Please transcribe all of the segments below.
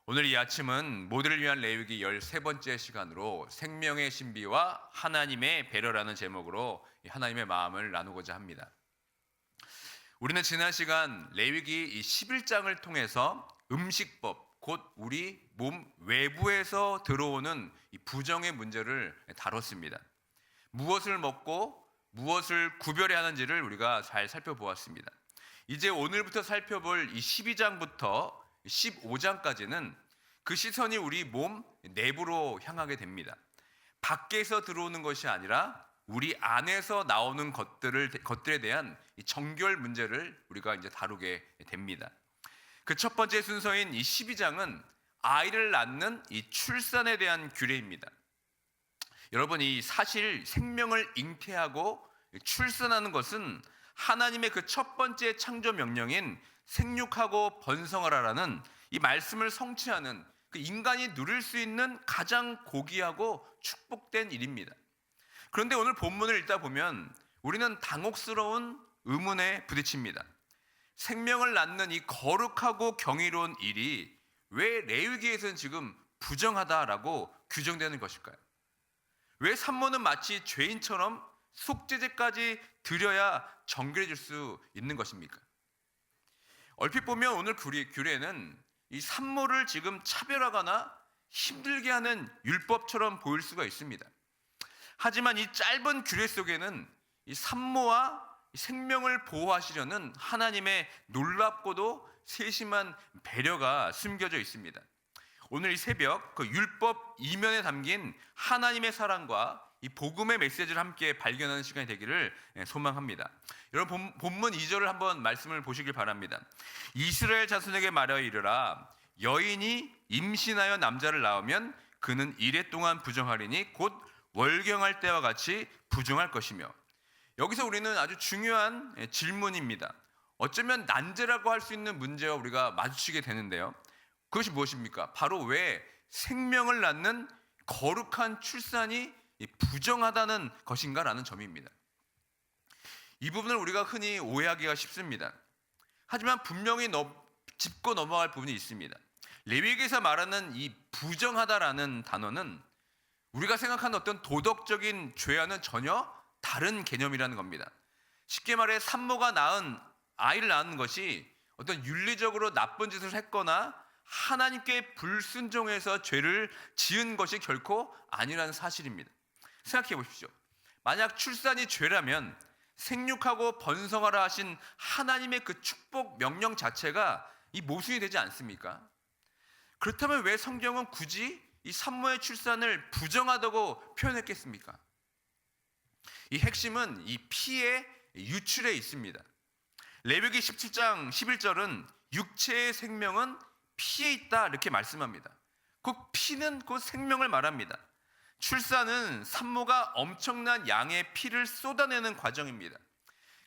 오늘 이 아침은 모두를 위한 레위기 13번째 시간으로 생명의 신비와 하나님의 배려라는 제목으로 하나님의 마음을 나누고자 합니다. 우리는 지난 시간 레위기 이 11장을 통해서 음식법, 곧 우리 몸 외부에서 들어오는 이 부정의 문제를 다뤘습니다. 무엇을 먹고 무엇을 구별해야 하는지를 우리가 잘 살펴보았습니다. 이제 오늘부터 살펴볼 이 12장부터 15장까지는 그 시선이 우리 몸 내부로 향하게 됩니다. 밖에서 들어오는 것이 아니라 우리 안에서 나오는 것들에 대한 이 정결 문제를 우리가 이제 다루게 됩니다. 그 첫 번째 순서인 이 12장은 아이를 낳는 이 출산에 대한 규례입니다. 여러분, 이 사실 생명을 잉태하고 출산하는 것은 하나님의 그 첫 번째 창조 명령인 생육하고 번성하라라는 이 말씀을 성취하는 그 인간이 누릴 수 있는 가장 고귀하고 축복된 일입니다. 그런데 오늘 본문을 읽다 보면 우리는 당혹스러운 의문에 부딪힙니다. 생명을 낳는 이 거룩하고 경이로운 일이 왜 레위기에서는 지금 부정하다라고 규정되는 것일까요? 왜 산모는 마치 죄인처럼 속죄제까지 드려야 정결해질 수 있는 것입니까? 얼핏 보면 오늘 규례는 이 산모를 지금 차별하거나 힘들게 하는 율법처럼 보일 수가 있습니다. 하지만 이 짧은 규례 속에는 이 산모와 생명을 보호하시려는 하나님의 놀랍고도 세심한 배려가 숨겨져 있습니다. 오늘 이 새벽 그 율법 이면에 담긴 하나님의 사랑과 이 복음의 메시지를 함께 발견하는 시간이 되기를 소망합니다. 여러분, 본문 2절을 한번 말씀을 보시길 바랍니다. 이스라엘 자손에게 말하여 이르라, 여인이 임신하여 남자를 낳으면 그는 이레 동안 부정하리니 곧 월경할 때와 같이 부정할 것이며. 여기서 우리는 아주 중요한 질문입니다. 어쩌면 난제라고 할 수 있는 문제와 우리가 마주치게 되는데요. 그것이 무엇입니까? 바로 왜 생명을 낳는 거룩한 출산이 부정하다는 것인가라는 점입니다. 이 부분을 우리가 흔히 오해하기가 쉽습니다. 하지만 분명히 짚고 넘어갈 부분이 있습니다. 레위기에서 말하는 이 부정하다라는 단어는 우리가 생각하는 어떤 도덕적인 죄와는 전혀 다른 개념이라는 겁니다. 쉽게 말해 산모가 아이를 낳은 것이 어떤 윤리적으로 나쁜 짓을 했거나 하나님께 불순종해서 죄를 지은 것이 결코 아니라는 사실입니다. 생각해 보십시오. 만약 출산이 죄라면 생육하고 번성하라 하신 하나님의 그 축복 명령 자체가 이 모순이 되지 않습니까? 그렇다면 왜 성경은 굳이 이 산모의 출산을 부정하다고 표현했겠습니까? 이 핵심은 이 피의 유출에 있습니다. 레위기 17장 11절은 육체의 생명은 피에 있다 이렇게 말씀합니다. 그 피는 곧 생명을 말합니다. 출산은 산모가 엄청난 양의 피를 쏟아내는 과정입니다.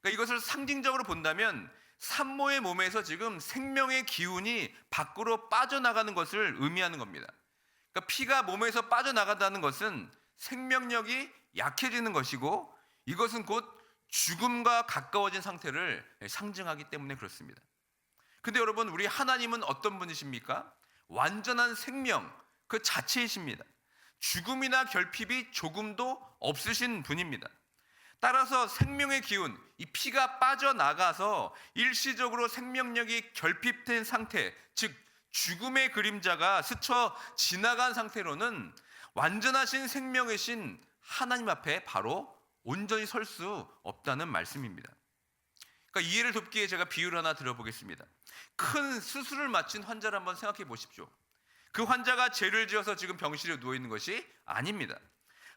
그러니까 이것을 상징적으로 본다면 산모의 몸에서 지금 생명의 기운이 밖으로 빠져나가는 것을 의미하는 겁니다. 그러니까 피가 몸에서 빠져나간다는 것은 생명력이 약해지는 것이고, 이것은 곧 죽음과 가까워진 상태를 상징하기 때문에 그렇습니다. 근데 여러분, 우리 하나님은 어떤 분이십니까? 완전한 생명 그 자체이십니다. 죽음이나 결핍이 조금도 없으신 분입니다. 따라서 생명의 기운, 이 피가 빠져나가서 일시적으로 생명력이 결핍된 상태, 즉 죽음의 그림자가 스쳐 지나간 상태로는 완전하신 생명이신 하나님 앞에 바로 온전히 설 수 없다는 말씀입니다. 그러니까 이해를 돕기에 제가 비유를 하나 들어보겠습니다. 큰 수술을 마친 환자를 한번 생각해 보십시오. 그 환자가 죄를 지어서 지금 병실에 누워 있는 것이 아닙니다.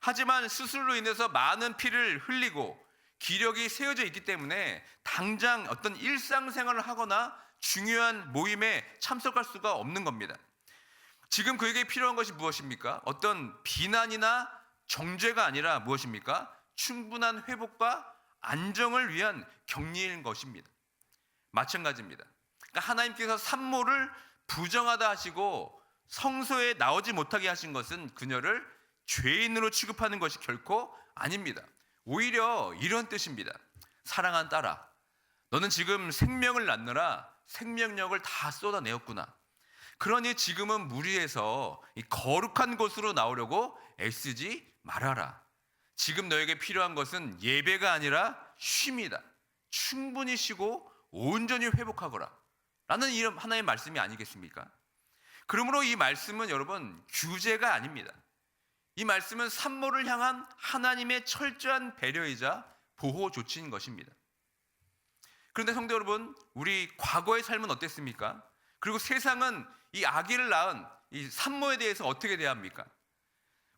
하지만 수술로 인해서 많은 피를 흘리고 기력이 세어져 있기 때문에 당장 어떤 일상생활을 하거나 중요한 모임에 참석할 수가 없는 겁니다. 지금 그에게 필요한 것이 무엇입니까? 어떤 비난이나 정죄가 아니라 무엇입니까? 충분한 회복과 안정을 위한 격리인 것입니다. 마찬가지입니다. 그러니까 하나님께서 산모를 부정하다 하시고 성소에 나오지 못하게 하신 것은 그녀를 죄인으로 취급하는 것이 결코 아닙니다. 오히려 이런 뜻입니다. 사랑하는 딸아, 너는 지금 생명을 낳느라 생명력을 다 쏟아내었구나. 그러니 지금은 무리해서 이 거룩한 곳으로 나오려고 애쓰지 말아라. 지금 너에게 필요한 것은 예배가 아니라 쉼이다. 충분히 쉬고 온전히 회복하거라. 라는 이런 하나의 말씀이 아니겠습니까? 그러므로 이 말씀은 여러분 규제가 아닙니다. 이 말씀은 산모를 향한 하나님의 철저한 배려이자 보호 조치인 것입니다. 그런데 성도 여러분, 우리 과거의 삶은 어땠습니까? 그리고 세상은 이 아기를 낳은 이 산모에 대해서 어떻게 대합니까?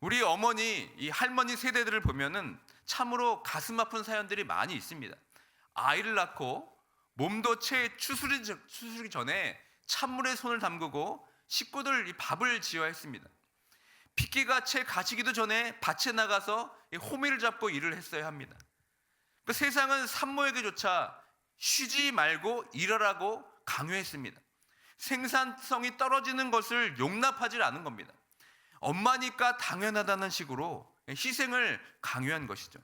우리 어머니, 이 할머니 세대들을 보면은 참으로 가슴 아픈 사연들이 많이 있습니다. 아이를 낳고 몸도 채 추스르기 전에 찬물에 손을 담그고 식구들 이 밥을 지어야 했습니다. 핏기가 채 가시기도 전에 밭에 나가서 호미를 잡고 일을 했어야 합니다. 그 세상은 산모에게조차 쉬지 말고 일하라고 강요했습니다. 생산성이 떨어지는 것을 용납하지 않은 겁니다. 엄마니까 당연하다는 식으로 희생을 강요한 것이죠.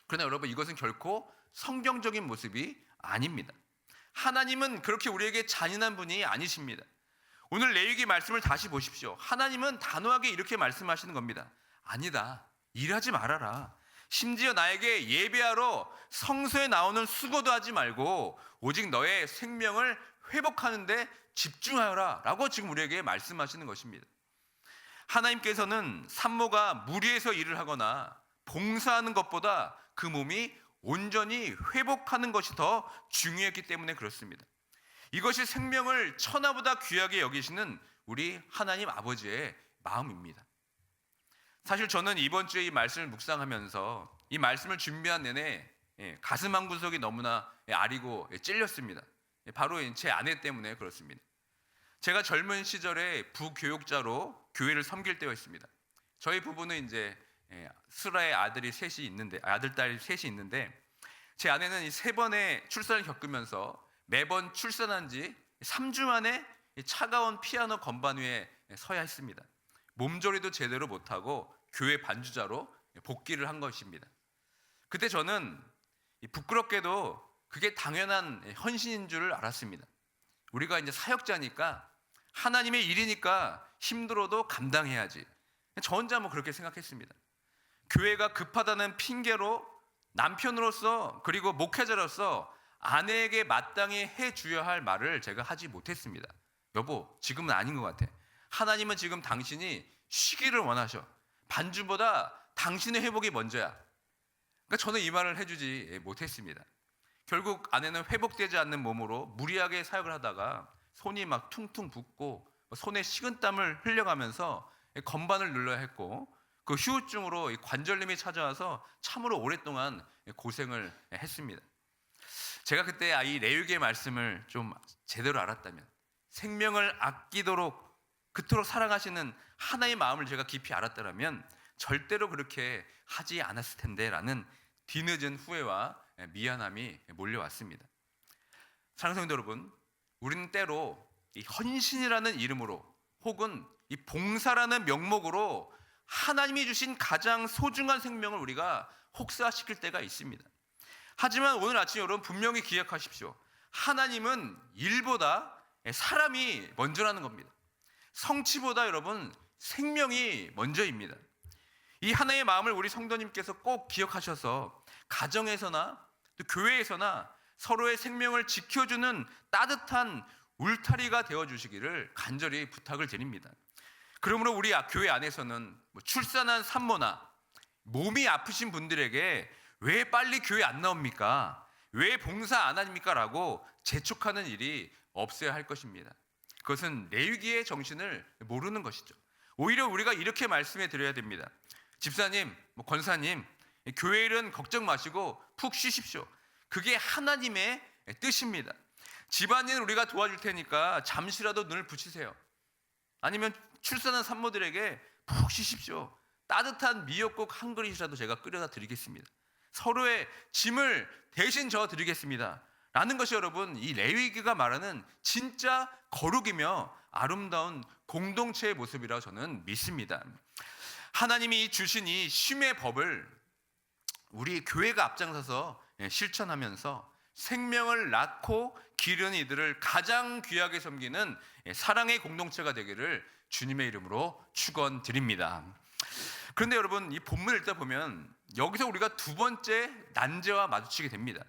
그러나 여러분, 이것은 결코 성경적인 모습이 아닙니다. 하나님은 그렇게 우리에게 잔인한 분이 아니십니다. 오늘 레위기 말씀을 다시 보십시오. 하나님은 단호하게 이렇게 말씀하시는 겁니다. 아니다, 일하지 말아라. 심지어 나에게 예배하러 성소에 나오는 수고도 하지 말고 오직 너의 생명을 회복하는 데 집중하여라 라고 지금 우리에게 말씀하시는 것입니다. 하나님께서는 산모가 무리해서 일을 하거나 봉사하는 것보다 그 몸이 온전히 회복하는 것이 더 중요했기 때문에 그렇습니다. 이것이 생명을 천하보다 귀하게 여기시는 우리 하나님 아버지의 마음입니다. 사실 저는 이번 주에 이 말씀을 묵상하면서 이 말씀을 준비한 내내 가슴 한 구석이 너무나 아리고 찔렸습니다. 바로 제 아내 때문에 그렇습니다. 제가 젊은 시절에 부교육자로 교회를 섬길 때가 있습니다. 저희 부부는 이제 슬아의 아들, 딸이 셋이 있는데 제 아내는 이 3번의 출산을 겪으면서 매번 출산한 지 3주 만에 차가운 피아노 건반 위에 서야 했습니다. 몸조리도 제대로 못하고 교회 반주자로 복귀를 한 것입니다. 그때 저는 부끄럽게도 그게 당연한 헌신인 줄 알았습니다. 우리가 이제 사역자니까 하나님의 일이니까 힘들어도 감당해야지. 저 혼자 그렇게 생각했습니다. 교회가 급하다는 핑계로 남편으로서 그리고 목회자로서 아내에게 마땅히 해줘야 할 말을 제가 하지 못했습니다. 여보, 지금은 아닌 것 같아. 하나님은 지금 당신이 쉬기를 원하셔. 반주보다 당신의 회복이 먼저야. 그러니까 저는 이 말을 해주지 못했습니다. 결국 아내는 회복되지 않는 몸으로 무리하게 사역을 하다가 손이 막 퉁퉁 붓고 손에 식은땀을 흘려가면서 건반을 눌러야 했고 그 후유증으로 관절염이 찾아와서 참으로 오랫동안 고생을 했습니다. 제가 그때 이 레위기의 말씀을 좀 제대로 알았다면, 생명을 아끼도록 그토록 사랑하시는 하나의 마음을 제가 깊이 알았더라면 절대로 그렇게 하지 않았을 텐데 라는 뒤늦은 후회와 미안함이 몰려왔습니다. 사랑하는 성도 여러분, 우리는 때로 이 헌신이라는 이름으로 혹은 이 봉사라는 명목으로 하나님이 주신 가장 소중한 생명을 우리가 혹사시킬 때가 있습니다. 하지만 오늘 아침 여러분 분명히 기억하십시오. 하나님은 일보다 사람이 먼저라는 겁니다. 성취보다 여러분 생명이 먼저입니다. 이 하나의 마음을 우리 성도님께서 꼭 기억하셔서 가정에서나 또 교회에서나 서로의 생명을 지켜주는 따뜻한 울타리가 되어주시기를 간절히 부탁을 드립니다. 그러므로 우리 교회 안에서는 출산한 산모나 몸이 아프신 분들에게 왜 빨리 교회 안 나옵니까? 왜 봉사 안 합니까? 라고 재촉하는 일이 없어야 할 것입니다. 그것은 레위기의 정신을 모르는 것이죠. 오히려 우리가 이렇게 말씀해 드려야 됩니다. 집사님, 권사님, 교회 일은 걱정 마시고 푹 쉬십시오. 그게 하나님의 뜻입니다. 집안일 우리가 도와줄 테니까 잠시라도 눈을 붙이세요. 아니면 출산한 산모들에게 푹 쉬십시오. 따뜻한 미역국 한 그릇이라도 제가 끓여다 드리겠습니다. 서로의 짐을 대신 져 드리겠습니다. 라는 것이 여러분 이 레위기가 말하는 진짜 거룩이며 아름다운 공동체의 모습이라고 저는 믿습니다. 하나님이 주신 이 쉼의 법을 우리 교회가 앞장서서 실천하면서 생명을 낳고 기르는 이들을 가장 귀하게 섬기는 사랑의 공동체가 되기를 주님의 이름으로 축원드립니다. 그런데 여러분, 이 본문을 읽다 보면 여기서 우리가 두 번째 난제와 마주치게 됩니다.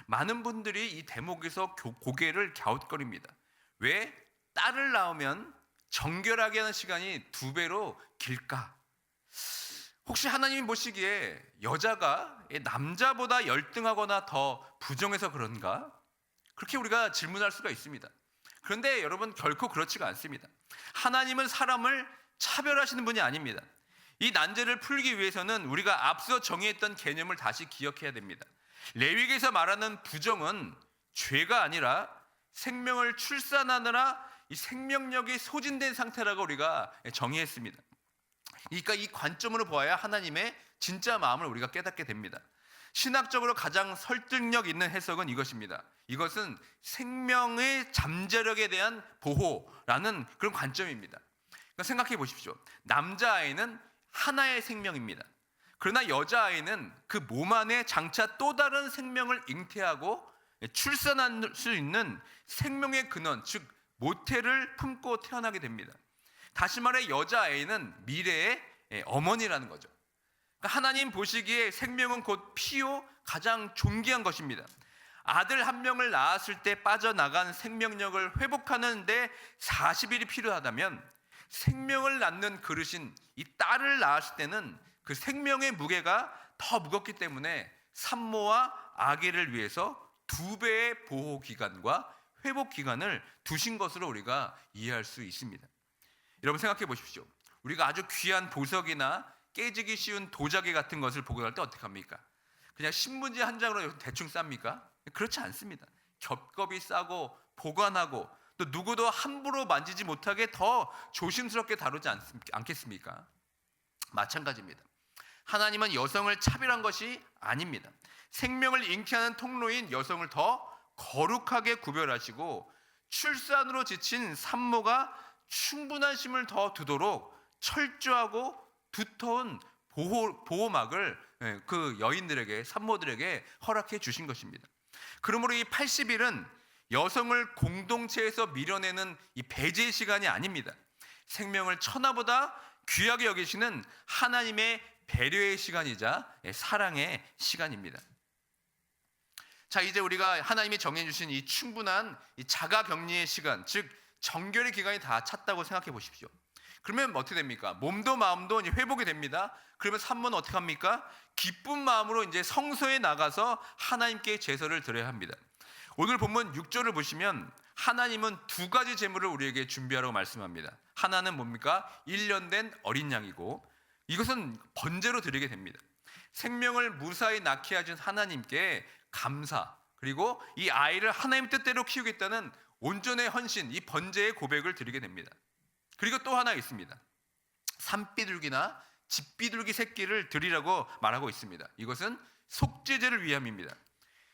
많은 분들이 이 대목에서 고개를 갸웃거립니다. 왜 딸을 낳으면 정결하게 하는 시간이 2배로 길까? 혹시 하나님이 보시기에 여자가 남자보다 열등하거나 더 부정해서 그런가? 그렇게 우리가 질문할 수가 있습니다. 그런데 여러분, 결코 그렇지가 않습니다. 하나님은 사람을 차별하시는 분이 아닙니다. 이 난제를 풀기 위해서는 우리가 앞서 정의했던 개념을 다시 기억해야 됩니다. 레위기에서 말하는 부정은 죄가 아니라 생명을 출산하느라 이 생명력이 소진된 상태라고 우리가 정의했습니다. 그러니까 이 관점으로 보아야 하나님의 진짜 마음을 우리가 깨닫게 됩니다. 신학적으로 가장 설득력 있는 해석은 이것입니다. 이것은 생명의 잠재력에 대한 보호라는 그런 관점입니다. 그러니까 생각해 보십시오. 남자아이는 하나의 생명입니다. 그러나 여자아이는 그 몸 안에 장차 또 다른 생명을 잉태하고 출산할 수 있는 생명의 근원, 즉 모태를 품고 태어나게 됩니다. 다시 말해 여자아이는 미래의 어머니라는 거죠. 그러니까 하나님 보시기에 생명은 곧 피요 가장 존귀한 것입니다. 아들 한 명을 낳았을 때 빠져나간 생명력을 회복하는 데 40일이 필요하다면 생명을 낳는 그릇인 이 딸을 낳았을 때는 그 생명의 무게가 더 무겁기 때문에 산모와 아기를 위해서 2배의 보호 기간과 회복 기간을 두신 것으로 우리가 이해할 수 있습니다. 여러분 생각해 보십시오. 우리가 아주 귀한 보석이나 깨지기 쉬운 도자기 같은 것을 보관할 때 어떻게 합니까? 그냥 신문지 한 장으로 대충 쌉니까? 그렇지 않습니다. 겹겹이 싸고 보관하고 또 누구도 함부로 만지지 못하게 더 조심스럽게 다루지 않겠습니까? 마찬가지입니다. 하나님은 여성을 차별한 것이 아닙니다. 생명을 잉태하는 통로인 여성을 더 거룩하게 구별하시고 출산으로 지친 산모가 충분한 쉼을 더 두도록 철저하고 두터운 보호막을 그 여인들에게, 산모들에게 허락해 주신 것입니다. 그러므로 이 80일은 여성을 공동체에서 밀어내는 이 배제의 시간이 아닙니다. 생명을 천하보다 귀하게 여기시는 하나님의 배려의 시간이자 사랑의 시간입니다. 자, 이제 우리가 하나님이 정해 주신 이 충분한 이 자가 격리의 시간, 즉 정결의 기간이 다 찼다고 생각해 보십시오. 그러면 어떻게 됩니까? 몸도 마음도 이제 회복이 됩니다. 그러면 산모는 어떻게 합니까? 기쁜 마음으로 이제 성소에 나가서 하나님께 제사를 드려야 합니다. 오늘 본문 6절을 보시면 하나님은 2가지 제물을 우리에게 준비하라고 말씀합니다. 하나는 뭡니까? 1년 된 어린 양이고 이것은 번제로 드리게 됩니다. 생명을 무사히 낳게 하신 하나님께 감사, 그리고 이 아이를 하나님 뜻대로 키우겠다는 온전의 헌신, 이 번제의 고백을 드리게 됩니다. 그리고 또 하나 있습니다. 산비둘기나 집비둘기 새끼를 드리라고 말하고 있습니다. 이것은 속죄제를 위함입니다.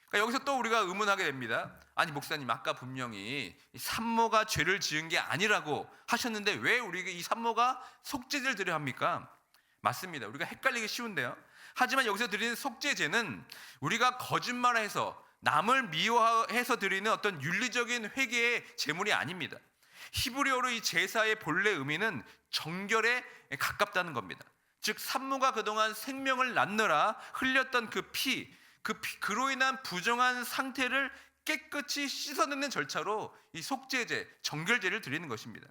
그러니까 여기서 또 우리가 의문하게 됩니다. 아니 목사님, 아까 분명히 산모가 죄를 지은 게 아니라고 하셨는데 왜 우리 이 산모가 속죄제를 드려야 합니까? 맞습니다. 우리가 헷갈리기 쉬운데요. 하지만 여기서 드리는 속죄제는 우리가 거짓말해서 남을 미워해서 드리는 어떤 윤리적인 회개의 제물이 아닙니다. 히브리어로 이 제사의 본래 의미는 정결에 가깝다는 겁니다. 즉 산모가 그동안 생명을 낳느라 흘렸던 그로 인한 부정한 상태를 깨끗이 씻어내는 절차로 이 속죄제, 정결제를 드리는 것입니다.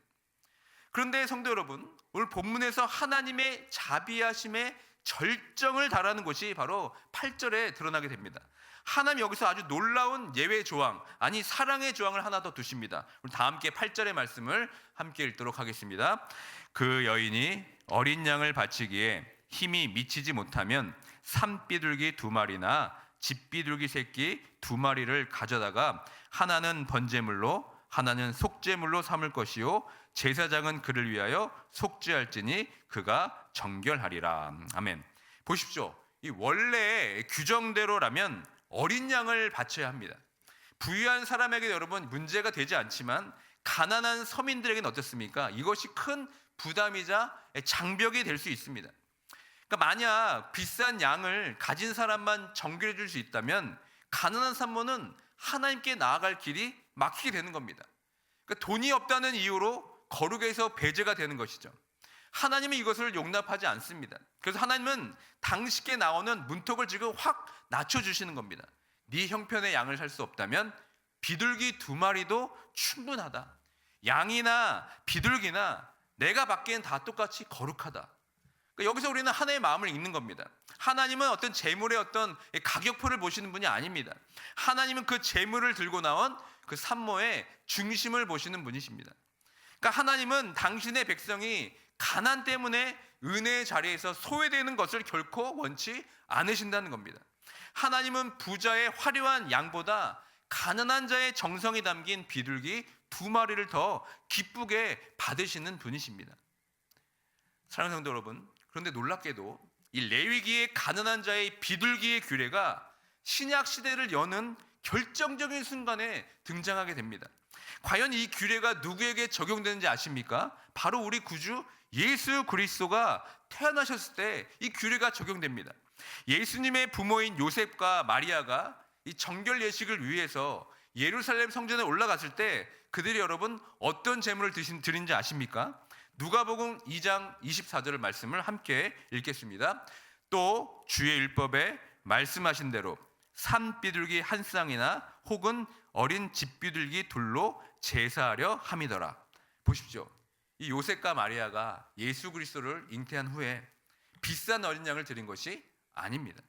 그런데 성도 여러분, 오늘 본문에서 하나님의 자비하심의 절정을 달하는 것이 바로 8절에 드러나게 됩니다. 하나님 여기서 아주 놀라운 예외 조항, 아니 사랑의 조항을 하나 더 두십니다. 우리 다 함께 8절의 말씀을 함께 읽도록 하겠습니다. 그 여인이 어린 양을 바치기에 힘이 미치지 못하면 산비둘기 2마리나 집비둘기 새끼 2마리를 가져다가 하나는 번제물로 하나는 속죄물로 삼을 것이요 제사장은 그를 위하여 속죄할지니 그가 정결하리라. 아멘. 보십시오. 이 원래 규정대로라면 어린 양을 바쳐야 합니다. 부유한 사람에게 여러분 문제가 되지 않지만 가난한 서민들에게는 어떻습니까? 이것이 큰 부담이자 장벽이 될 수 있습니다. 그러니까 만약 비싼 양을 가진 사람만 정결해 줄 수 있다면 가난한 산모는 하나님께 나아갈 길이 막히게 되는 겁니다. 그러니까 돈이 없다는 이유로 거룩에서 배제가 되는 것이죠. 하나님은 이것을 용납하지 않습니다. 그래서 하나님은 당신께 나오는 문턱을 지금 확 낮춰주시는 겁니다. 네 형편의 양을 살 수 없다면 비둘기 2마리도 충분하다. 양이나 비둘기나 내가 받기엔 다 똑같이 거룩하다. 그러니까 여기서 우리는 하나님의 마음을 읽는 겁니다. 하나님은 어떤 재물의 어떤 가격표를 보시는 분이 아닙니다. 하나님은 그 재물을 들고 나온 그 산모의 중심을 보시는 분이십니다. 그러니까 하나님은 당신의 백성이 가난 때문에 은혜의 자리에서 소외되는 것을 결코 원치 않으신다는 겁니다. 하나님은 부자의 화려한 양보다 가난한 자의 정성이 담긴 비둘기 2마리를 더 기쁘게 받으시는 분이십니다. 사랑하는 성도 여러분, 그런데 놀랍게도 이 레위기의 가난한 자의 비둘기의 규례가 신약 시대를 여는 결정적인 순간에 등장하게 됩니다. 과연 이 규례가 누구에게 적용되는지 아십니까? 바로 우리 구주 예수 그리스도가 태어나셨을 때 이 규례가 적용됩니다. 예수님의 부모인 요셉과 마리아가 이 정결 예식을 위해서 예루살렘 성전에 올라갔을 때 그들이 여러분 어떤 제물을 드린지 아십니까? 누가복음 2장 24절 말씀을 함께 읽겠습니다. 또 주의 율법에 말씀하신 대로 산비둘기 한 쌍이나 혹은 어린 집비둘기 둘로 제사하려 함이더라. 보십시오. 이 요셉과 마리아가 예수 그리스도를 잉태한 후에 비싼 어린 양을 드린 것이 아닙니다.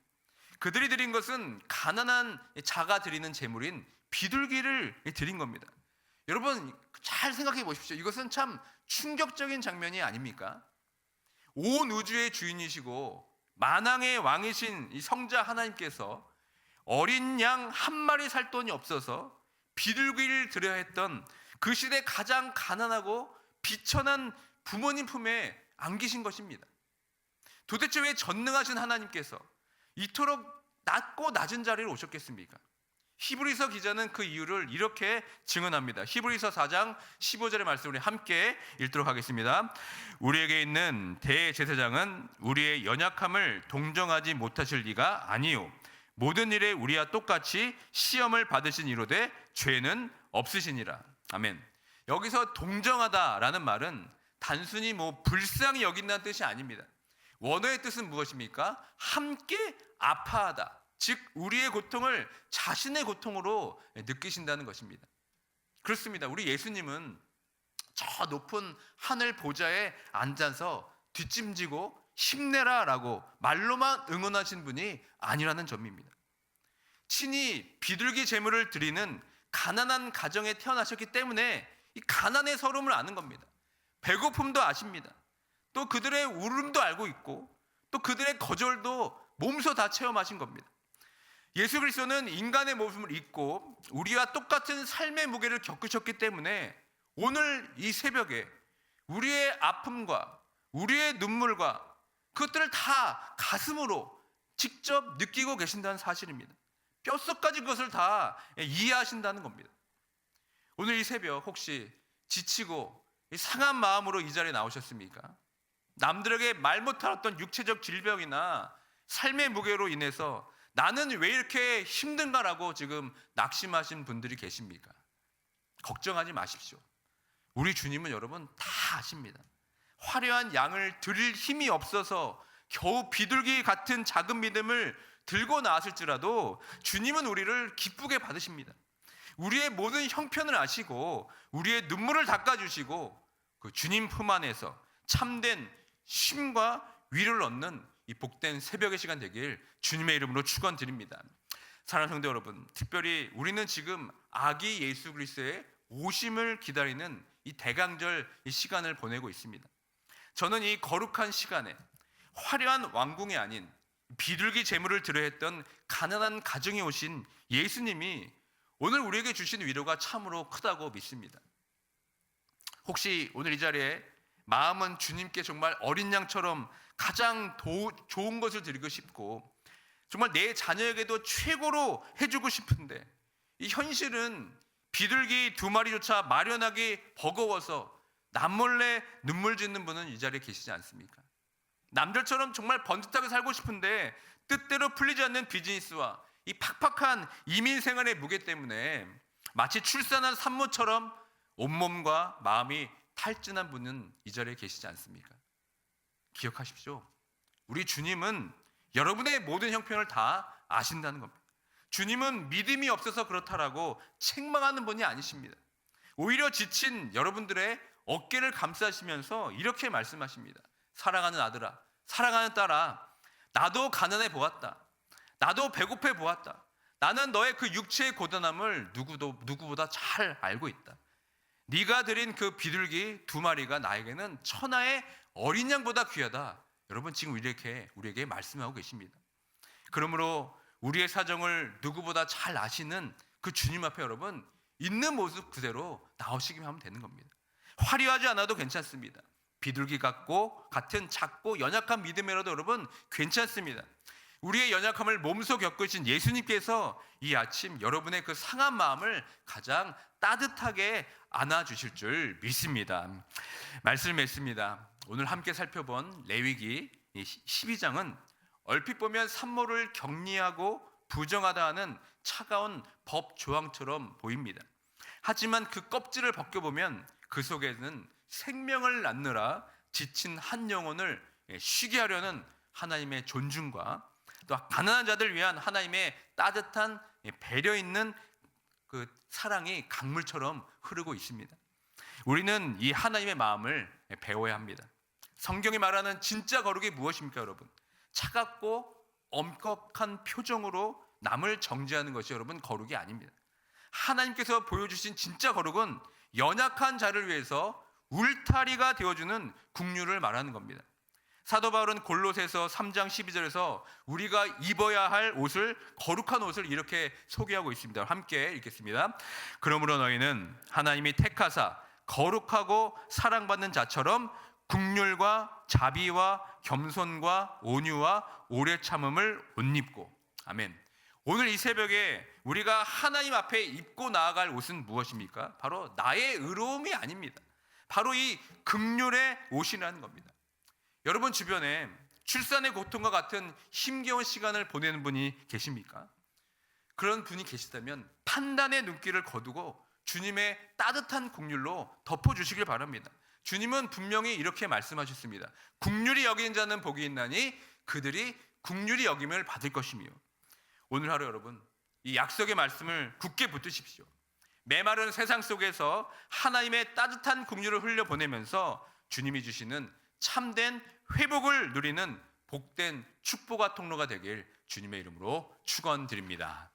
그들이 드린 것은 가난한 자가 드리는 제물인 비둘기를 드린 겁니다. 여러분 잘 생각해 보십시오. 이것은 참 충격적인 장면이 아닙니까? 온 우주의 주인이시고 만왕의 왕이신 이 성자 하나님께서 어린 양 1마리 살 돈이 없어서 비둘기를 드려야 했던 그 시대 가장 가난하고 비천한 부모님 품에 안기신 것입니다. 도대체 왜 전능하신 하나님께서 이토록 낮고 낮은 자리로 오셨겠습니까? 히브리서 기자는 그 이유를 이렇게 증언합니다. 히브리서 4장 15절의 말씀을 함께 읽도록 하겠습니다. 우리에게 있는 대제사장은 우리의 연약함을 동정하지 못하실 리가 아니요 모든 일에 우리와 똑같이 시험을 받으신 이로되 죄는 없으시니라. 아멘. 여기서 동정하다라는 말은 단순히 불쌍히 여긴다는 뜻이 아닙니다. 원어의 뜻은 무엇입니까? 함께 아파하다. 즉 우리의 고통을 자신의 고통으로 느끼신다는 것입니다. 그렇습니다. 우리 예수님은 저 높은 하늘 보좌에 앉아서 뒷짐지고 힘내라 라고 말로만 응원하신 분이 아니라는 점입니다. 친히 비둘기 제물을 드리는 가난한 가정에 태어나셨기 때문에 이 가난의 서름을 아는 겁니다. 배고픔도 아십니다. 또 그들의 울음도 알고 있고 또 그들의 거절도 몸소 다 체험하신 겁니다. 예수 그리스도는 인간의 모습을 입고 우리와 똑같은 삶의 무게를 겪으셨기 때문에 오늘 이 새벽에 우리의 아픔과 우리의 눈물과 그것들을 다 가슴으로 직접 느끼고 계신다는 사실입니다. 뼛속까지 그것을 다 이해하신다는 겁니다. 오늘 이 새벽 혹시 지치고 상한 마음으로 이 자리에 나오셨습니까? 남들에게 말 못할 어떤 육체적 질병이나 삶의 무게로 인해서 나는 왜 이렇게 힘든가라고 지금 낙심하신 분들이 계십니까? 걱정하지 마십시오. 우리 주님은 여러분 다 아십니다. 화려한 양을 드릴 힘이 없어서 겨우 비둘기 같은 작은 믿음을 들고 나왔을지라도 주님은 우리를 기쁘게 받으십니다. 우리의 모든 형편을 아시고 우리의 눈물을 닦아주시고 그 주님 품 안에서 참된 쉼과 위로를 얻는 이 복된 새벽의 시간 되길 주님의 이름으로 축원드립니다. 사랑하는 성도 여러분, 특별히 우리는 지금 아기 예수 그리스도의 오심을 기다리는 이 대강절 이 시간을 보내고 있습니다. 저는 이 거룩한 시간에 화려한 왕궁이 아닌 비둘기 제물을 드려야 했던 가난한 가정에 오신 예수님이 오늘 우리에게 주신 위로가 참으로 크다고 믿습니다. 혹시 오늘 이 자리에 마음은 주님께 정말 어린 양처럼 가장 좋은 것을 드리고 싶고 정말 내 자녀에게도 최고로 해주고 싶은데 이 현실은 비둘기 2마리조차 마련하기 버거워서 남몰래 눈물 짓는 분은 이 자리에 계시지 않습니까? 남들처럼 정말 번듯하게 살고 싶은데 뜻대로 풀리지 않는 비즈니스와 이 팍팍한 이민 생활의 무게 때문에 마치 출산한 산모처럼 온몸과 마음이 탈진한 분은 이 자리에 계시지 않습니까? 기억하십시오. 우리 주님은 여러분의 모든 형편을 다 아신다는 겁니다. 주님은 믿음이 없어서 그렇다라고 책망하는 분이 아니십니다. 오히려 지친 여러분들의 어깨를 감싸시면서 이렇게 말씀하십니다. 사랑하는 아들아, 사랑하는 딸아, 나도 가난해 보았다. 나도 배고파 보았다. 나는 너의 그 육체의 고단함을 누구보다 잘 알고 있다. 네가 드린 그 비둘기 2마리가 나에게는 천하의 어린 양보다 귀하다. 여러분 지금 이렇게 우리에게 말씀하고 계십니다. 그러므로 우리의 사정을 누구보다 잘 아시는 그 주님 앞에 여러분 있는 모습 그대로 나오시기만 하면 되는 겁니다. 화려하지 않아도 괜찮습니다. 비둘기 같은 작고 연약한 믿음이라도 여러분 괜찮습니다. 우리의 연약함을 몸소 겪으신 예수님께서 이 아침 여러분의 그 상한 마음을 가장 따뜻하게 안아주실 줄 믿습니다. 말씀 맺습니다. 오늘 함께 살펴본 레위기 12장은 얼핏 보면 산모를 격리하고 부정하다 하는 차가운 법 조항처럼 보입니다. 하지만 그 껍질을 벗겨보면 그 속에는 생명을 낳느라 지친 한 영혼을 쉬게 하려는 하나님의 존중과 또 가난한 자들 위한 하나님의 따뜻한 배려 있는 그 사랑이 강물처럼 흐르고 있습니다. 우리는 이 하나님의 마음을 배워야 합니다. 성경이 말하는 진짜 거룩이 무엇입니까, 여러분? 차갑고 엄격한 표정으로 남을 정죄하는 것이 여러분 거룩이 아닙니다. 하나님께서 보여주신 진짜 거룩은 연약한 자를 위해서 울타리가 되어주는 긍휼을 말하는 겁니다. 사도 바울은 골로새서 3장 12절에서 우리가 입어야 할 옷을, 거룩한 옷을 이렇게 소개하고 있습니다. 함께 읽겠습니다. 그러므로 너희는 하나님이 택하사 거룩하고 사랑받는 자처럼 긍휼과 자비와 겸손과 온유와 오래 참음을 옷 입고. 아멘. 오늘 이 새벽에 우리가 하나님 앞에 입고 나아갈 옷은 무엇입니까? 바로 나의 의로움이 아닙니다. 바로 이 긍휼의 옷이라는 겁니다. 여러분 주변에 출산의 고통과 같은 힘겨운 시간을 보내는 분이 계십니까? 그런 분이 계시다면 판단의 눈길을 거두고 주님의 따뜻한 긍휼로 덮어주시길 바랍니다. 주님은 분명히 이렇게 말씀하셨습니다. 긍휼히 여기는 자는 복이 있나니 그들이 긍휼히 여김을 받을 것이며. 오늘 하루 여러분 이 약속의 말씀을 굳게 붙드십시오. 메마른 세상 속에서 하나님의 따뜻한 긍휼을 흘려보내면서 주님이 주시는 참된 회복을 누리는 복된 축복과 통로가 되길 주님의 이름으로 축원드립니다.